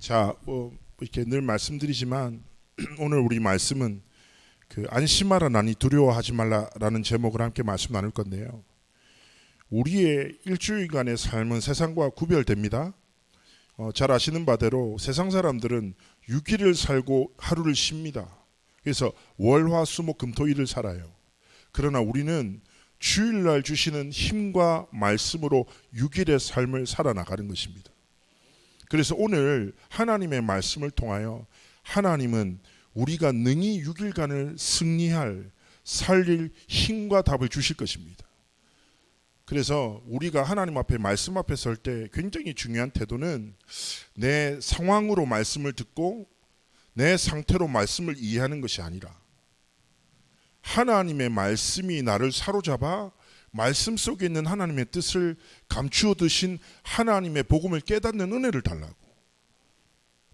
자, 이렇게 늘 말씀드리지만 오늘 우리 말씀은 안심하라 나니 두려워하지 말라라는 제목을 함께 말씀 나눌 건데요. 우리의 일주일간의 삶은 세상과 구별됩니다. 잘 아시는 바대로 세상 사람들은 6일을 살고 하루를 쉽니다. 그래서 월, 화, 수, 목, 금, 토, 일을 살아요. 그러나 우리는 주일날 주시는 힘과 말씀으로 6일의 삶을 살아나가는 것입니다. 그래서 오늘 하나님의 말씀을 통하여 하나님은 우리가 능히 6일간을 승리할 살릴 힘과 답을 주실 것입니다. 그래서 우리가 하나님 앞에 말씀 앞에 설 때 굉장히 중요한 태도는 내 상황으로 말씀을 듣고 내 상태로 말씀을 이해하는 것이 아니라 하나님의 말씀이 나를 사로잡아 말씀 속에 있는 하나님의 뜻을 감추어 두신 하나님의 복음을 깨닫는 은혜를 달라고.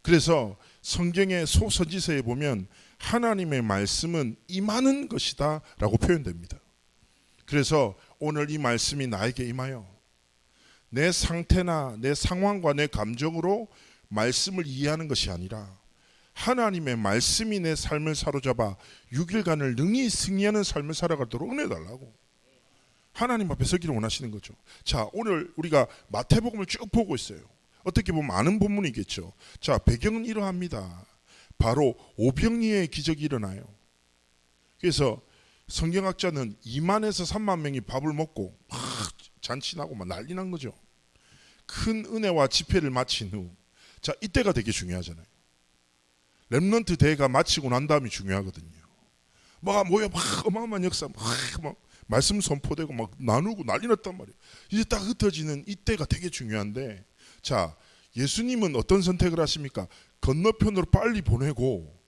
그래서 성경의 소선지서에 보면 하나님의 말씀은 임하는 것이다 라고 표현됩니다. 그래서 오늘 이 말씀이 나에게 임하여 내 상태나 내 상황과 내 감정으로 말씀을 이해하는 것이 아니라 하나님의 말씀이 내 삶을 사로잡아 6일간을 능히 승리하는 삶을 살아가도록 은혜 달라고 하나님 앞에 서기를 원하시는 거죠. 자, 오늘 우리가 마태복음을 쭉 보고 있어요. 어떻게 보면 아는 본문이겠죠. 자, 배경은 이러합니다. 바로 오병이의 기적이 일어나요. 그래서 성경학자는 2만에서 3만 명이 밥을 먹고 막 잔치나고 막 난리 난 거죠. 큰 은혜와 집회를 마친 후, 자, 이때가 되게 중요하잖아요. 렘넌트 대회가 마치고 난 다음이 중요하거든요. 막 모여 막 어마어마한 역사 막 말씀 선포되고 막 나누고 난리 났단 말이에요. 이제 딱 흩어지는 이때가 되게 중요한데, 자, 예수님은 어떤 선택을 하십니까? 건너편으로 빨리 보내고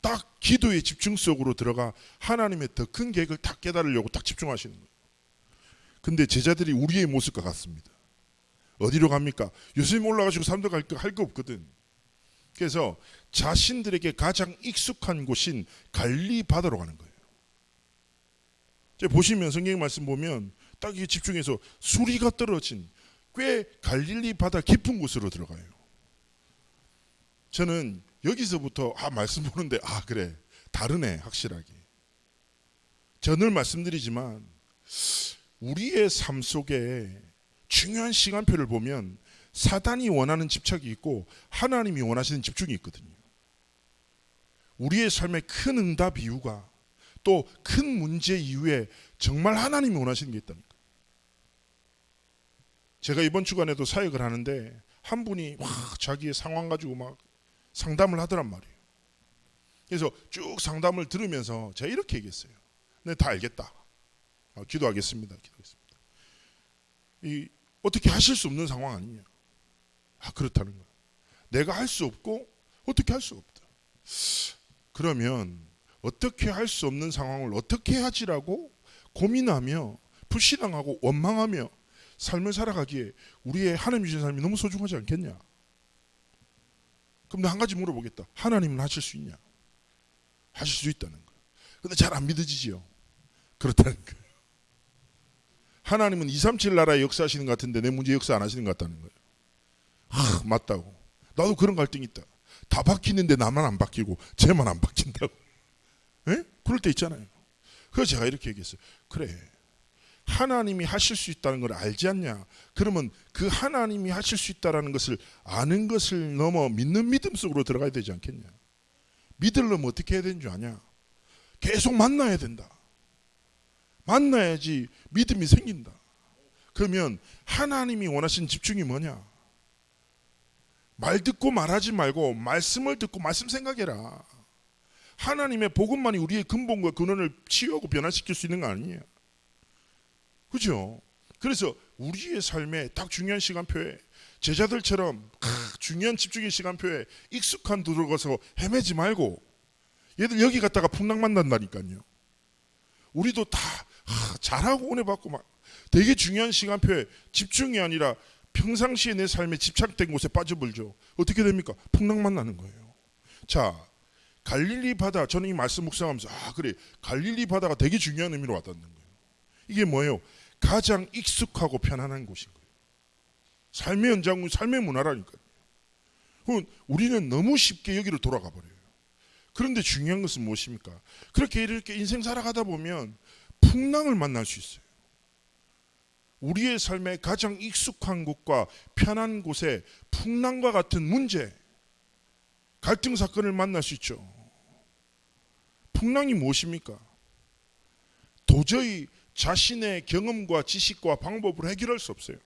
딱 기도의 집중 속으로 들어가 하나님의 더 큰 계획을 딱 깨달으려고 딱 집중하시는 거예요. 근데 제자들이 우리의 모습과 같습니다. 어디로 갑니까? 예수님 올라가시고 사람들 할 거 없거든. 그래서 자신들에게 가장 익숙한 곳인 갈릴리 바다로 가는 거예요. 보시면 성경 말씀 보면 딱 이게 집중해서 수리가 떨어진 꽤 갈릴리 바다 깊은 곳으로 들어가요. 저는 여기서부터 말씀 보는데 그래 다르네 확실하게. 제가 늘 말씀드리지만 우리의 삶 속에 중요한 시간표를 보면 사단이 원하는 집착이 있고 하나님이 원하시는 집중이 있거든요. 우리의 삶의 큰 응답 이유가 또 큰 문제 이후에 정말 하나님이 원하시는 게 있답니다. 제가 이번 주간에도 사역을 하는데 한 분이 자기의 상황 가지고 막 상담을 하더란 말이에요. 그래서 쭉 상담을 들으면서 제가 이렇게 얘기했어요. 네, 다 알겠다. 기도하겠습니다. 어떻게 하실 수 없는 상황 아니냐. 그렇다는 거예요. 내가 할 수 없고 어떻게 할 수 없다. 그러면 어떻게 할 수 없는 상황을 어떻게 하지라고 고민하며 불신앙하고 원망하며 삶을 살아가기에 우리의 하나님 주신 삶이 너무 소중하지 않겠냐. 그럼 나 한 가지 물어보겠다. 하나님은 하실 수 있냐? 하실 수 있다는 거예요. 근데 잘 안 믿어지지요. 그렇다는 거예요. 하나님은 237 나라에 역사하시는 것 같은데 내 문제 역사 안 하시는 것 같다는 거예요. 맞다고. 나도 그런 갈등이 있다. 다 바뀌는데 나만 안 바뀌고 쟤만 안 바뀐다고. 에? 그럴 때 있잖아요. 그래서 제가 이렇게 얘기했어요. 그래, 하나님이 하실 수 있다는 걸 알지 않냐? 그러면 그 하나님이 하실 수 있다는 것을 아는 것을 넘어 믿는 믿음 속으로 들어가야 되지 않겠냐? 믿으려면 어떻게 해야 되는 줄 아냐? 계속 만나야 된다. 만나야지 믿음이 생긴다. 그러면 하나님이 원하시는 집중이 뭐냐? 말 듣고 말하지 말고 말씀을 듣고 말씀 생각해라. 하나님의 복음만이 우리의 근본과 근원을 치유하고 변화시킬 수 있는 거 아니에요. 그죠? 그래서 우리의 삶에 딱 중요한 시간표에 제자들처럼 중요한 집중의 시간표에 익숙한 도로 가서 헤매지 말고 얘들 여기 갔다가 풍랑 만난다니까요. 우리도 다 잘하고 은혜 받고 막 되게 중요한 시간표에 집중이 아니라 평상시에 내 삶에 집착된 곳에 빠져버리죠. 어떻게 됩니까? 풍랑 만나는 거예요. 자, 갈릴리 바다, 저는 이 말씀 묵상하면서 그래, 갈릴리 바다가 되게 중요한 의미로 와닿는 거예요. 이게 뭐예요? 가장 익숙하고 편안한 곳인 거예요. 삶의 현장, 삶의 문화라니까요. 그럼 우리는 너무 쉽게 여기로 돌아가 버려요. 그런데 중요한 것은 무엇입니까? 그렇게 이렇게 인생 살아가다 보면 풍랑을 만날 수 있어요. 우리의 삶에 가장 익숙한 곳과 편한 곳에 풍랑과 같은 문제, 갈등 사건을 만날 수 있죠. 풍랑이 무엇입니까? 도저히 자신의 경험과 지식과 방법으로 해결할 수 없어요.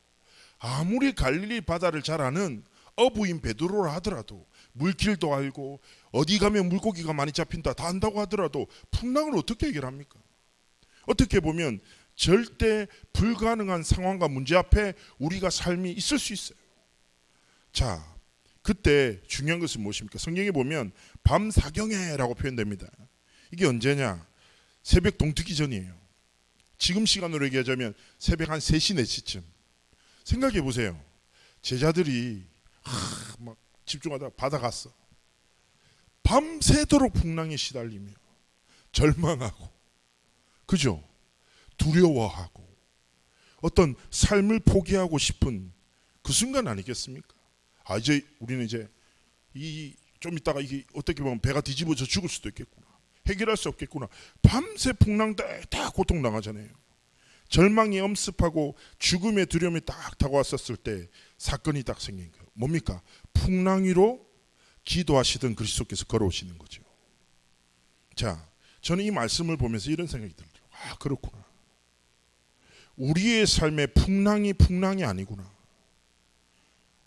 아무리 갈릴리 바다를 잘 아는 어부인 베드로라 하더라도, 물길도 알고 어디 가면 물고기가 많이 잡힌다 다 안다고 하더라도 풍랑을 어떻게 해결합니까? 어떻게 보면 절대 불가능한 상황과 문제 앞에 우리가 삶이 있을 수 있어요. 자, 그때 중요한 것은 무엇입니까? 성경에 보면 밤 사경에라고 표현됩니다. 이게 언제냐? 새벽 동트기 전이에요. 지금 시간으로 얘기하자면 새벽 한 3시 4시쯤. 생각해 보세요. 제자들이 막 집중하다가 바다 갔어. 밤새도록 풍랑에 시달리며 절망하고, 그죠? 두려워하고 어떤 삶을 포기하고 싶은 그 순간 아니겠습니까? 이제 우리는 이제 좀 있다가 이게 어떻게 보면 배가 뒤집어져 죽을 수도 있겠구나, 해결할 수 없겠구나. 밤새 풍랑 다 고통 당하잖아요. 절망이 엄습하고 죽음의 두려움이 딱 다가왔었을 때 사건이 딱 생긴 거예요. 뭡니까? 풍랑 위로 기도하시던 그리스도께서 걸어오시는 거죠. 자, 저는 이 말씀을 보면서 이런 생각이 들어요. 그렇구나. 우리의 삶에 풍랑이 아니구나.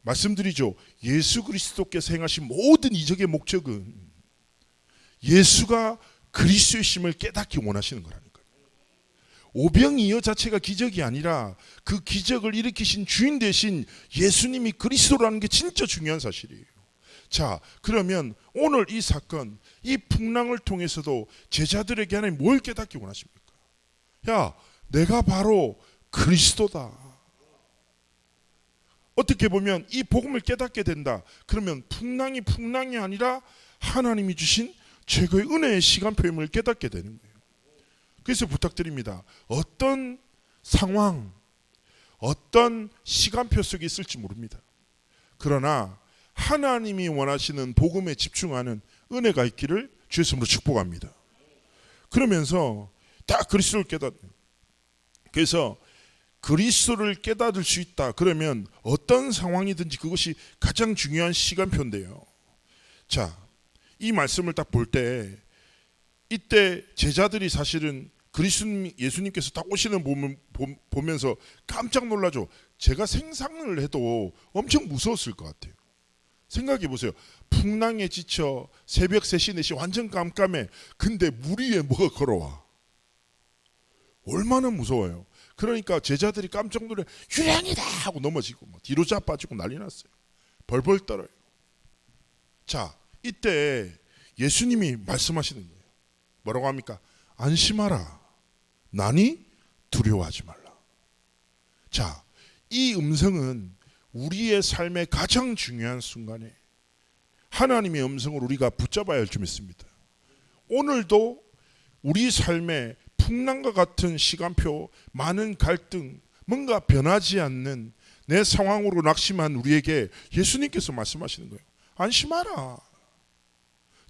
말씀드리죠. 예수 그리스도께서 행하신 모든 이적의 목적은 예수가 그리스도이심을 깨닫기 원하시는 거라니까요. 오병이어 자체가 기적이 아니라 그 기적을 일으키신 주인 되신 예수님이 그리스도라는 게 진짜 중요한 사실이에요. 자, 그러면 오늘 이 사건, 이 풍랑을 통해서도 제자들에게 하나님 뭘 깨닫기 원하십니까? 야, 내가 바로 그리스도다. 어떻게 보면 이 복음을 깨닫게 된다. 그러면 풍랑이 아니라 하나님이 주신 최고의 은혜의 시간표임을 깨닫게 되는 거예요. 그래서 부탁드립니다. 어떤 상황, 어떤 시간표 속에 있을지 모릅니다. 그러나 하나님이 원하시는 복음에 집중하는 은혜가 있기를 주의 이름으로 축복합니다. 그러면서 다 그리스도를 깨닫는. 그래서 그리스도를 깨닫을 수 있다. 그러면 어떤 상황이든지 그것이 가장 중요한 시간표인데요. 자, 이 말씀을 딱 볼 때 이때 제자들이 사실은 예수님께서 딱 오시는 보면서 깜짝 놀라죠. 제가 생각을 해도 엄청 무서웠을 것 같아요. 생각해 보세요. 풍랑에 지쳐 새벽 3시 4시 완전 깜깜해. 근데 물 위에 뭐가 걸어와. 얼마나 무서워요. 그러니까 제자들이 깜짝 놀래 유령이다 하고 넘어지고 뒤로 자빠지고 난리 났어요. 벌벌 떨어요. 자, 이때 예수님이 말씀하시는 거예요. 뭐라고 합니까? 안심하라. 나니 두려워하지 말라. 자, 이 음성은 우리의 삶의 가장 중요한 순간에 하나님의 음성을 우리가 붙잡아야 할 줄 믿습니다. 오늘도 우리 삶에 풍랑과 같은 시간표, 많은 갈등, 뭔가 변하지 않는 내 상황으로 낙심한 우리에게 예수님께서 말씀하시는 거예요. 안심하라.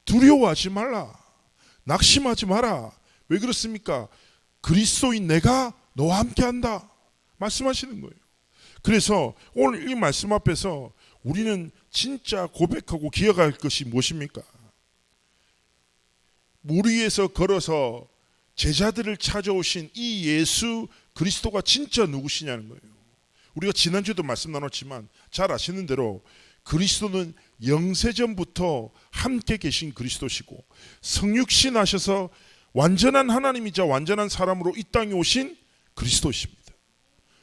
두려워하지 말라. 낙심하지 마라. 왜 그렇습니까? 그리스도인 내가 너와 함께한다 말씀하시는 거예요. 그래서 오늘 이 말씀 앞에서 우리는 진짜 고백하고 기억할 것이 무엇입니까? 물 위에서 걸어서 제자들을 찾아오신 이 예수 그리스도가 진짜 누구시냐는 거예요. 우리가 지난주에도 말씀 나눴지만 잘 아시는 대로 그리스도는 영세전부터 함께 계신 그리스도시고 성육신 하셔서 완전한 하나님이자 완전한 사람으로 이 땅에 오신 그리스도십니다.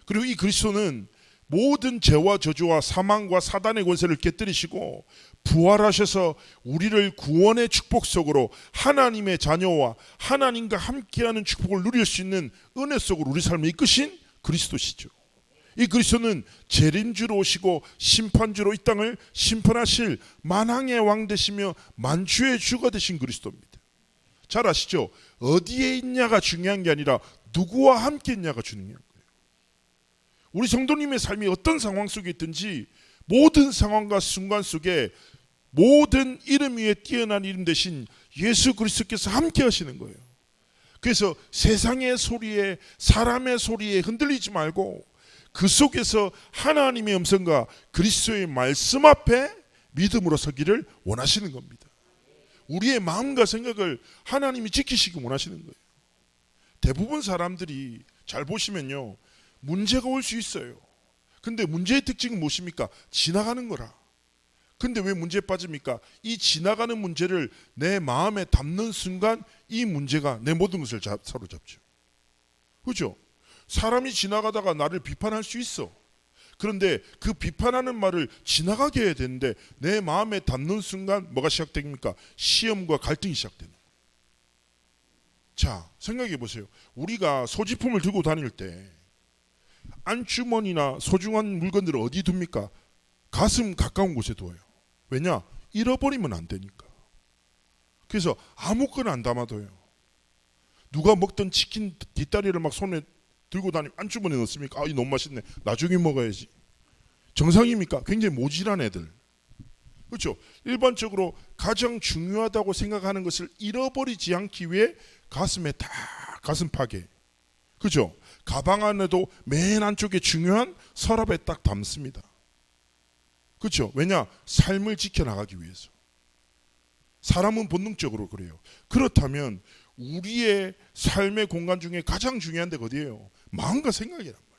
그리고 이 그리스도는 모든 죄와 저주와 사망과 사단의 권세를 깨뜨리시고 부활하셔서 우리를 구원의 축복 속으로 하나님의 자녀와 하나님과 함께하는 축복을 누릴 수 있는 은혜 속으로 우리 삶을 이끄신 그리스도시죠. 이 그리스도는 재림주로 오시고 심판주로 이 땅을 심판하실 만왕의 왕 되시며 만주의 주가 되신 그리스도입니다. 잘 아시죠? 어디에 있냐가 중요한 게 아니라 누구와 함께 있냐가 중요한 거예요. 우리 성도님의 삶이 어떤 상황 속에 있든지 모든 상황과 순간 속에 모든 이름 위에 뛰어난 이름 대신 예수 그리스도께서 함께 하시는 거예요. 그래서 세상의 소리에 사람의 소리에 흔들리지 말고 그 속에서 하나님의 음성과 그리스도의 말씀 앞에 믿음으로 서기를 원하시는 겁니다. 우리의 마음과 생각을 하나님이 지키시기 원하시는 거예요. 대부분 사람들이 잘 보시면요, 문제가 올 수 있어요. 근데 문제의 특징은 무엇입니까? 지나가는 거라. 근데 왜 문제에 빠집니까? 이 지나가는 문제를 내 마음에 담는 순간 이 문제가 내 모든 것을 사로잡죠. 그렇죠? 사람이 지나가다가 나를 비판할 수 있어. 그런데 그 비판하는 말을 지나가게 해야 되는데 내 마음에 담는 순간 뭐가 시작됩니까? 시험과 갈등이 시작되는 거예요. 자, 생각해 보세요. 우리가 소지품을 들고 다닐 때 안주머니나 소중한 물건들을 어디 둡니까? 가슴 가까운 곳에 둬요. 왜냐? 잃어버리면 안 되니까. 그래서 아무거나 안 담아둬요. 누가 먹던 치킨 뒷다리를 막 손에 들고 다니면 안주머니에 넣습니까? 아, 이 너무 맛있네. 나중에 먹어야지. 정상입니까? 굉장히 모질한 애들. 그렇죠? 일반적으로 가장 중요하다고 생각하는 것을 잃어버리지 않기 위해 가슴에 다 가슴팍에, 그렇죠? 가방 안에도 맨 안쪽에 중요한 서랍에 딱 담습니다. 그렇죠? 왜냐? 삶을 지켜나가기 위해서. 사람은 본능적으로 그래요. 그렇다면 우리의 삶의 공간 중에 가장 중요한 데가 어디예요? 마음과 생각이란 말이에요.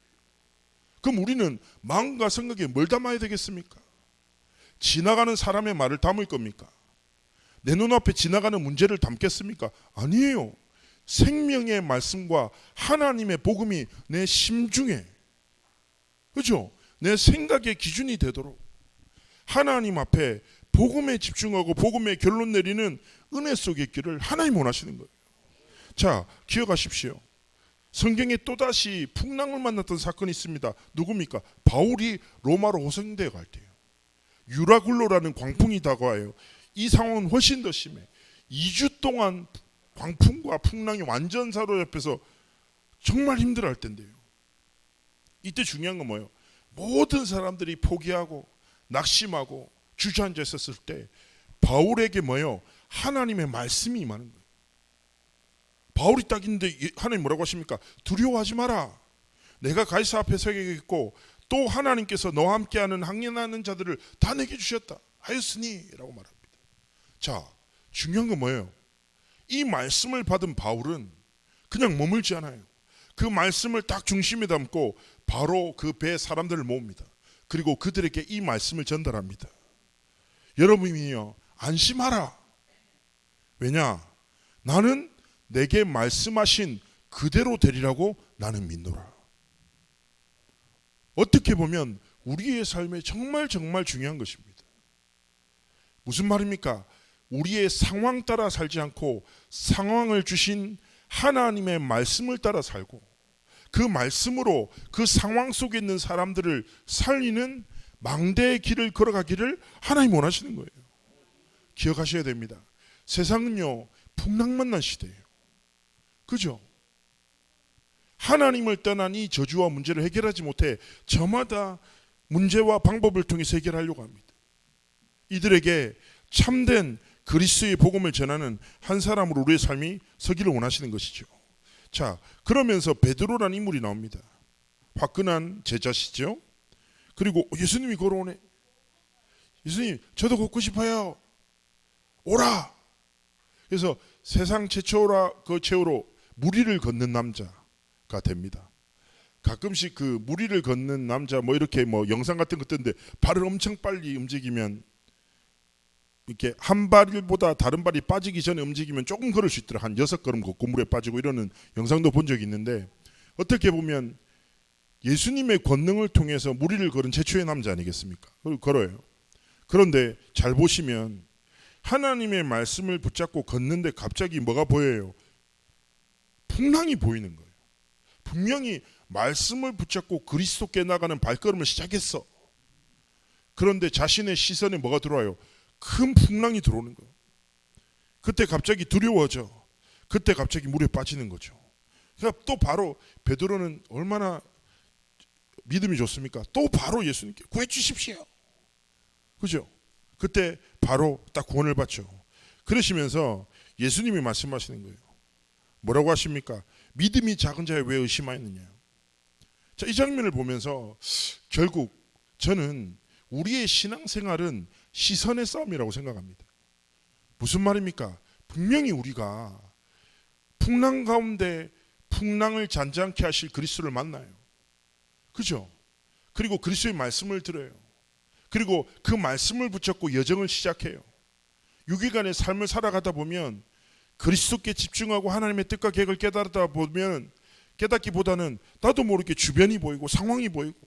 그럼 우리는 마음과 생각에 뭘 담아야 되겠습니까? 지나가는 사람의 말을 담을 겁니까? 내 눈앞에 지나가는 문제를 담겠습니까? 아니에요. 생명의 말씀과 하나님의 복음이 내 심중에, 그렇죠? 내 생각의 기준이 되도록 하나님 앞에 복음에 집중하고 복음에 결론 내리는 은혜 속에 있기를 하나님 원하시는 거예요. 자, 기억하십시오. 성경에 또다시 풍랑을 만났던 사건이 있습니다. 누굽니까? 바울이 로마로 호송되어 갈 때요. 유라굴로라는 광풍이 다가와요. 이 상황은 훨씬 더 심해. 2주 동안 광풍과 풍랑이 완전 사로잡혀서 정말 힘들어할 텐데요. 이때 중요한 건 뭐예요? 모든 사람들이 포기하고 낙심하고 주저앉아 있었을 때 바울에게 뭐예요? 하나님의 말씀이 임하는 거예요. 바울이 딱 있는데 하나님 뭐라고 하십니까? 두려워하지 마라. 내가 가이사 앞에 서게 있고 또 하나님께서 너와 함께하는 항해하는 자들을 다 내게 주셨다 하였으니 라고 말합니다. 자, 중요한 건 뭐예요? 이 말씀을 받은 바울은 그냥 머물지 않아요. 그 말씀을 딱 중심에 담고 바로 그 배에 사람들을 모읍니다. 그리고 그들에게 이 말씀을 전달합니다. 여러분이요, 안심하라. 왜냐? 나는 내게 말씀하신 그대로 되리라고 나는 믿노라. 어떻게 보면 우리의 삶에 정말 중요한 것입니다. 무슨 말입니까? 우리의 상황 따라 살지 않고 상황을 주신 하나님의 말씀을 따라 살고 그 말씀으로 그 상황 속에 있는 사람들을 살리는 망대의 길을 걸어가기를 하나님 원하시는 거예요. 기억하셔야 됩니다. 세상은요, 풍랑만난 시대예요. 그죠? 하나님을 떠난 이 저주와 문제를 해결하지 못해 저마다 문제와 방법을 통해서 해결하려고 합니다. 이들에게 참된 그리스도의 복음을 전하는 한 사람으로 우리의 삶이 서기를 원하시는 것이죠. 자, 그러면서 베드로라는 인물이 나옵니다. 화끈한 제자시죠. 그리고 예수님이 걸어오네. 예수님, 저도 걷고 싶어요. 오라. 그래서 세상 최초로 무리를 걷는 남자가 됩니다. 가끔씩 그 무리를 걷는 남자 뭐 이렇게 뭐 영상 같은 거 뜨는데 발을 엄청 빨리 움직이면 이렇게 한 발보다 다른 발이 빠지기 전에 움직이면 조금 걸을 수 있더라. 한 6걸음 걷고 물에 빠지고 이러는 영상도 본 적이 있는데 어떻게 보면 예수님의 권능을 통해서 무리를 걸은 최초의 남자 아니겠습니까? 걸어요. 그런데 잘 보시면 하나님의 말씀을 붙잡고 걷는데 갑자기 뭐가 보여요? 풍랑이 보이는 거예요. 분명히 말씀을 붙잡고 그리스도께 나가는 발걸음을 시작했어. 그런데 자신의 시선에 뭐가 들어와요? 큰 풍랑이 들어오는 거예요. 그때 갑자기 두려워져. 그때 갑자기 물에 빠지는 거죠. 그러니까 또 바로 베드로는 얼마나 믿음이 좋습니까? 또 바로 예수님께 구해 주십시오. 그죠? 그때 바로 딱 구원을 받죠. 그러시면서 예수님이 말씀하시는 거예요. 뭐라고 하십니까? 믿음이 작은 자여 왜 의심하였느냐. 자, 이 장면을 보면서 결국 저는 우리의 신앙생활은 시선의 싸움이라고 생각합니다. 무슨 말입니까? 분명히 우리가 풍랑 가운데 풍랑을 잔잔케 하실 그리스도를 만나요. 그죠? 그리고 그리스도의 말씀을 들어요. 그리고 그 말씀을 붙잡고 여정을 시작해요. 6일간의 삶을 살아가다 보면 그리스도께 집중하고 하나님의 뜻과 계획을 깨달다 보면 깨닫기보다는 나도 모르게 주변이 보이고 상황이 보이고,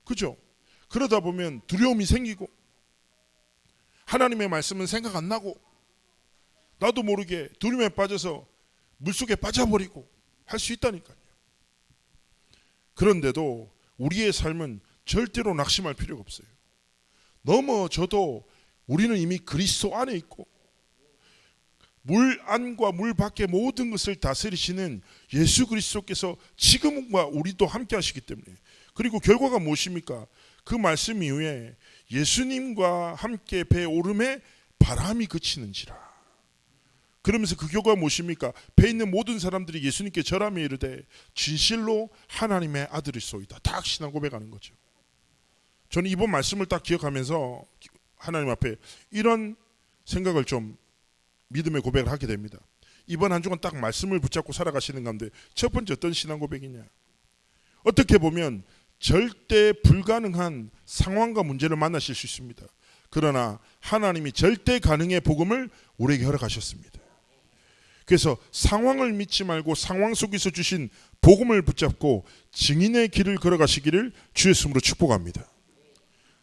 그죠? 그러다 보면 두려움이 생기고 하나님의 말씀은 생각 안 나고 나도 모르게 두려움에 빠져서 물속에 빠져버리고 할 수 있다니까요. 그런데도 우리의 삶은 절대로 낙심할 필요가 없어요. 넘어져도 우리는 이미 그리스도 안에 있고 물 안과 물 밖의 모든 것을 다스리시는 예수 그리스도께서 지금과 우리도 함께 하시기 때문에, 그리고 결과가 무엇입니까? 그 말씀 이후에 예수님과 함께 배 오름에 바람이 그치는지라. 그러면서 그 결과가 무엇입니까? 배에 있는 모든 사람들이 예수님께 절하며 이르되 진실로 하나님의 아들이소이다. 딱 신앙 고백하는 거죠. 저는 이번 말씀을 딱 기억하면서 하나님 앞에 이런 생각을 좀 믿음의 고백을 하게 됩니다. 이번 한 주간 딱 말씀을 붙잡고 살아가시는 가운데 첫 번째 어떤 신앙 고백이냐? 어떻게 보면 절대 불가능한 상황과 문제를 만나실 수 있습니다. 그러나 하나님이 절대 가능의 복음을 우리에게 허락하셨습니다. 그래서 상황을 믿지 말고 상황 속에서 주신 복음을 붙잡고 증인의 길을 걸어가시기를 주의 이름으로 축복합니다.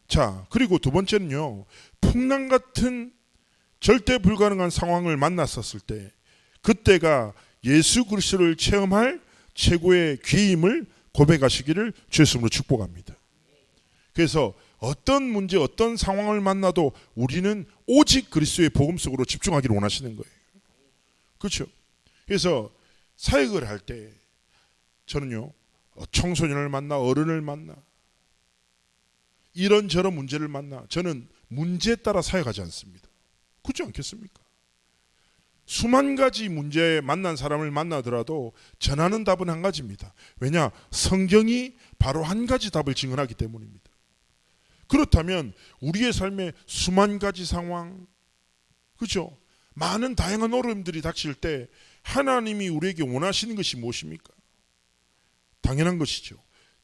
자, 그리고 두 번째는요, 풍랑 같은 절대 불가능한 상황을 만났었을 때 그때가 예수 그리스도를 체험할 최고의 기회임을 고백하시기를 주의 이름으로 축복합니다. 그래서 어떤 문제, 어떤 상황을 만나도 우리는 오직 그리스도의 복음 속으로 집중하기를 원하시는 거예요. 그렇죠? 그래서 사역을 할 때 저는요, 청소년을 만나, 어른을 만나, 이런저런 문제를 만나, 저는 문제에 따라 사역하지 않습니다. 그렇지 않겠습니까? 수만 가지 문제에 만난 사람을 만나더라도 전하는 답은 한 가지입니다. 왜냐? 성경이 바로 한 가지 답을 증언하기 때문입니다. 그렇다면 우리의 삶에 수만 가지 상황, 그렇죠? 많은 다양한 어려움들이 닥칠 때 하나님이 우리에게 원하시는 것이 무엇입니까? 당연한 것이죠.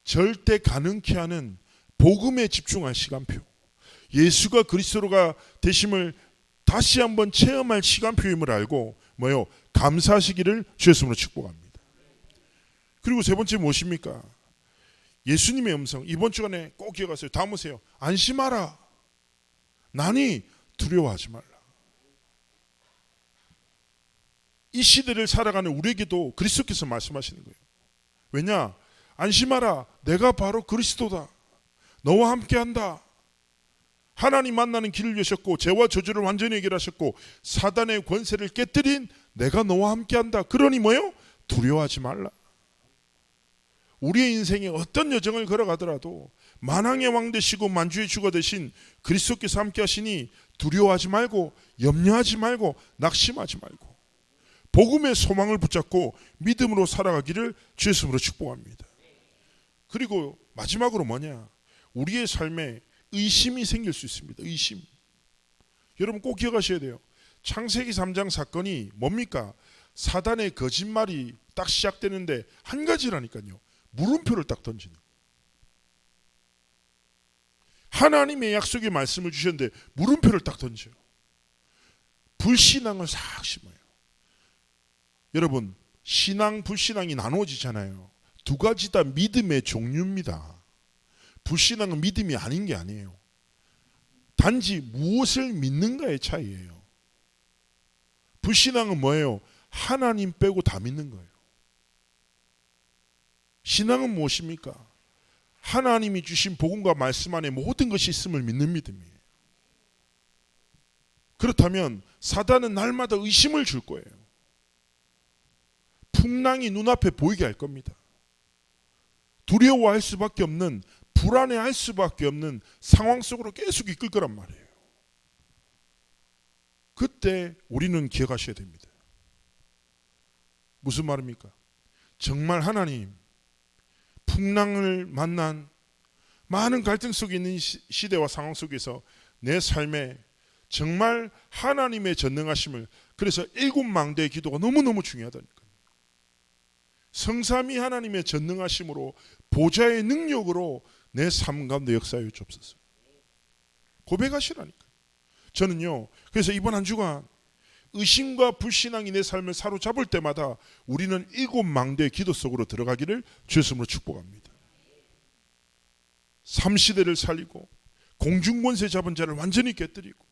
절대 가능케 하는 복음에 집중할 시간표, 예수가 그리스도가 되심을 다시 한번 체험할 시간표임을 알고 뭐요? 감사하시기를 주의 이름으로 축복합니다. 그리고 세 번째 무엇입니까? 예수님의 음성. 이번 주간에 꼭 기억하세요. 담으세요. 안심하라. 나니 두려워하지 말라. 이 시대를 살아가는 우리에게도 그리스도께서 말씀하시는 거예요. 왜냐? 안심하라. 내가 바로 그리스도다. 너와 함께한다. 하나님 만나는 길을 여셨고 죄와 저주를 완전히 해결하셨고 사단의 권세를 깨뜨린 내가 너와 함께한다. 그러니 뭐요? 두려워하지 말라. 우리의 인생에 어떤 여정을 걸어가더라도 만왕의 왕 되시고 만주의 주가 되신 그리스도께서 함께 하시니 두려워하지 말고 염려하지 말고 낙심하지 말고 복음의 소망을 붙잡고 믿음으로 살아가기를 주의 이름으로 축복합니다. 그리고 마지막으로 뭐냐? 우리의 삶에 의심이 생길 수 있습니다. 의심. 여러분 꼭 기억하셔야 돼요. 창세기 3장 사건이 뭡니까? 사단의 거짓말이 딱 시작되는데 한 가지라니까요. 물음표를 딱 던지는. 하나님의 약속의 말씀을 주셨는데 물음표를 딱 던져요. 불신앙을 싹 심어요. 여러분 신앙 불신앙이 나누어지잖아요. 두 가지 다 믿음의 종류입니다. 불신앙은 믿음이 아닌 게 아니에요. 단지 무엇을 믿는가의 차이예요. 불신앙은 뭐예요? 하나님 빼고 다 믿는 거예요. 신앙은 무엇입니까? 하나님이 주신 복음과 말씀 안에 모든 것이 있음을 믿는 믿음이에요. 그렇다면 사단은 날마다 의심을 줄 거예요. 풍랑이 눈앞에 보이게 할 겁니다. 두려워할 수밖에 없는 불안해할 수밖에 없는 상황 속으로 계속 이끌 거란 말이에요. 그때 우리는 기억하셔야 됩니다. 무슨 말입니까? 정말 하나님, 풍랑을 만난 많은 갈등 속에 있는 시대와 상황 속에서 내 삶에 정말 하나님의 전능하심을, 그래서 일곱 망대의 기도가 너무너무 중요하다니까요. 성삼위 하나님의 전능하심으로 보좌의 능력으로 내 삶 가운데 역사하여 주옵소서. 고백하시라니까요. 저는요, 그래서 이번 한 주간 의심과 불신앙이 내 삶을 사로잡을 때마다 우리는 일곱 망대의 기도 속으로 들어가기를 주의 이름으로 축복합니다. 삼시대를 살리고 공중권세 잡은 자를 완전히 깨뜨리고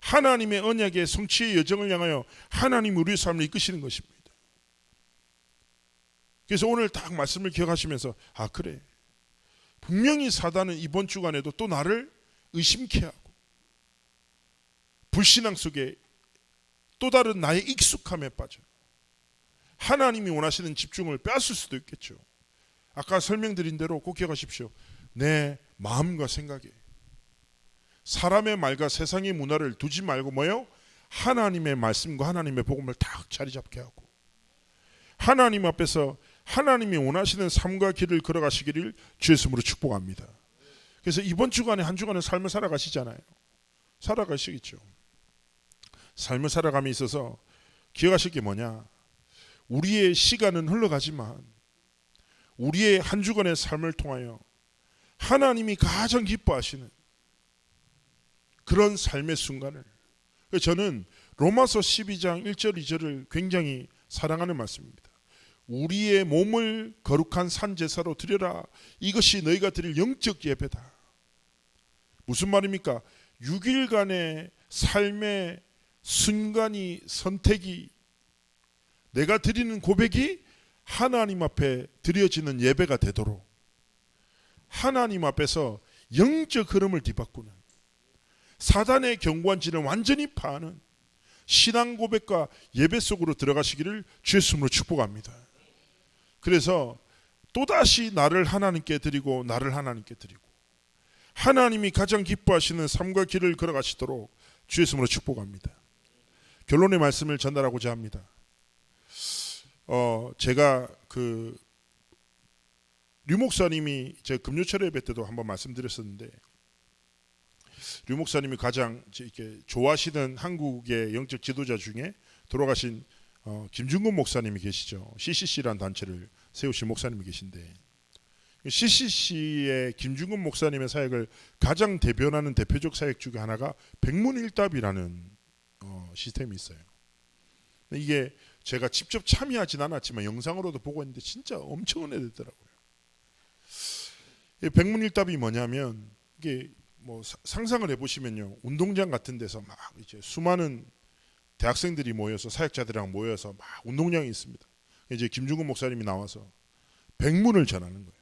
하나님의 언약의 성취의 여정을 향하여 하나님 우리의 삶을 이끄시는 것입니다. 그래서 오늘 딱 말씀을 기억하시면서 아 그래, 분명히 사단은 이번 주간에도 또 나를 의심케 하고 불신앙 속에 또 다른 나의 익숙함에 빠져 하나님이 원하시는 집중을 빼앗을 수도 있겠죠. 아까 설명드린 대로 꼭 기억하십시오. 내 마음과 생각에 사람의 말과 세상의 문화를 두지 말고 뭐요? 하나님의 말씀과 하나님의 복음을 딱 자리 잡게 하고 하나님 앞에서 하나님이 원하시는 삶과 길을 걸어가시기를 주의 이름으로 축복합니다. 그래서 이번 주간에 한 주간의 삶을 살아가시잖아요. 살아가시겠죠. 삶을 살아감에 있어서 기억하실 게 뭐냐? 우리의 시간은 흘러가지만 우리의 한 주간의 삶을 통하여 하나님이 가장 기뻐하시는 그런 삶의 순간을, 저는 로마서 12장 1절 2절을 굉장히 사랑하는 말씀입니다. 우리의 몸을 거룩한 산제사로 드려라. 이것이 너희가 드릴 영적 예배다. 무슨 말입니까? 6일간의 삶의 순간이, 선택이, 내가 드리는 고백이 하나님 앞에 드려지는 예배가 되도록 하나님 앞에서 영적 흐름을 뒤바꾸는, 사단의 경관지를 완전히 파하는 신앙 고백과 예배 속으로 들어가시기를 주의 이름으로 축복합니다. 그래서 또다시 나를 하나님께 드리고 나를 하나님께 드리고 하나님이 가장 기뻐하시는 삶과 길을 걸어가시도록 주의 이름으로 축복합니다. 결론의 말씀을 전달하고자 합니다. 제가 류 목사님이 제 금요철 예배 때도 한번 말씀드렸었는데, 류 목사님이 가장 이렇게 좋아하시는 한국의 영적 지도자 중에 돌아가신 김중근 목사님이 계시죠. CCC라는 단체를 세우신 목사님이 계신데, CCC의 김중근 목사님의 사역을 가장 대변하는 대표적 사역 중에 하나가 백문일답이라는 시스템이 있어요. 이게 제가 직접 참여하진 않았지만 영상으로도 보고 있는데 진짜 엄청 은혜되더라고요. 백문일답이 뭐냐면, 이게 뭐 상상을 해보시면요, 운동장 같은 데서 막 이제 수많은 대학생들이 모여서, 사역자들이랑 모여서 막 운동장이 있습니다. 이제 김중근 목사님이 나와서 백문을 전하는 거예요.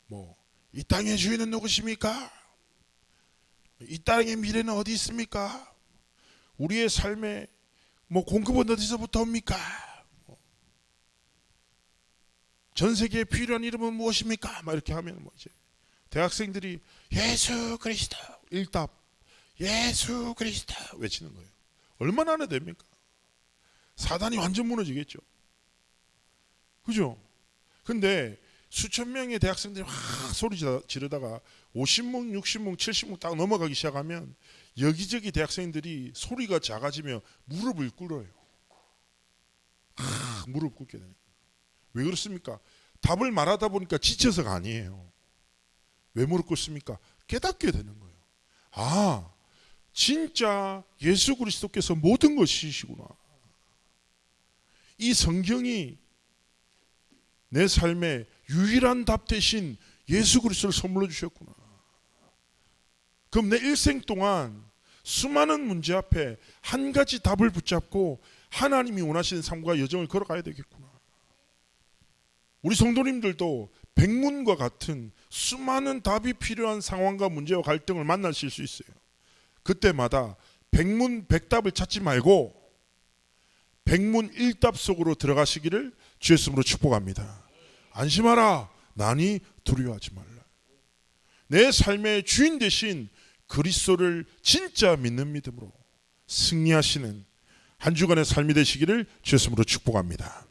뭐 이 땅의 주인은 누구십니까? 이 땅의 미래는 어디 있습니까? 우리의 삶의 뭐 공급은 어디서부터 옵니까? 전 세계에 필요한 이름은 무엇입니까? 막 이렇게 하면 뭐 이제 대학생들이 예수 그리스도 일답, 예수 그리스도 외치는 거예요. 얼마나 하나 됩니까? 사단이 완전 무너지겠죠. 그죠? 근데 수천 명의 대학생들이 확 소리 지르다가 50명, 60명, 70명 딱 넘어가기 시작하면 여기저기 대학생들이 소리가 작아지며 무릎을 꿇어요. 무릎 꿇게 되는 거예요. 왜 그렇습니까? 답을 말하다 보니까 지쳐서가 아니에요. 왜 무릎 꿇습니까? 깨닫게 되는 거예요. 아, 진짜 예수 그리스도께서 모든 것이시구나. 이 성경이 내 삶의 유일한 답 대신 예수 그리스도를 선물로 주셨구나. 그럼 내 일생 동안 수많은 문제 앞에 한 가지 답을 붙잡고 하나님이 원하시는 삶과 여정을 걸어가야 되겠구나. 우리 성도님들도 백문과 같은 수많은 답이 필요한 상황과 문제와 갈등을 만나실 수 있어요. 그때마다 백문 백답을 찾지 말고 백문 일답 속으로 들어가시기를 주의 이름으로 축복합니다. 안심하라, 나니 두려워하지 말라. 내 삶의 주인 되신 그리스도를 진짜 믿는 믿음으로 승리하시는 한 주간의 삶이 되시기를 주의 이름으로 축복합니다.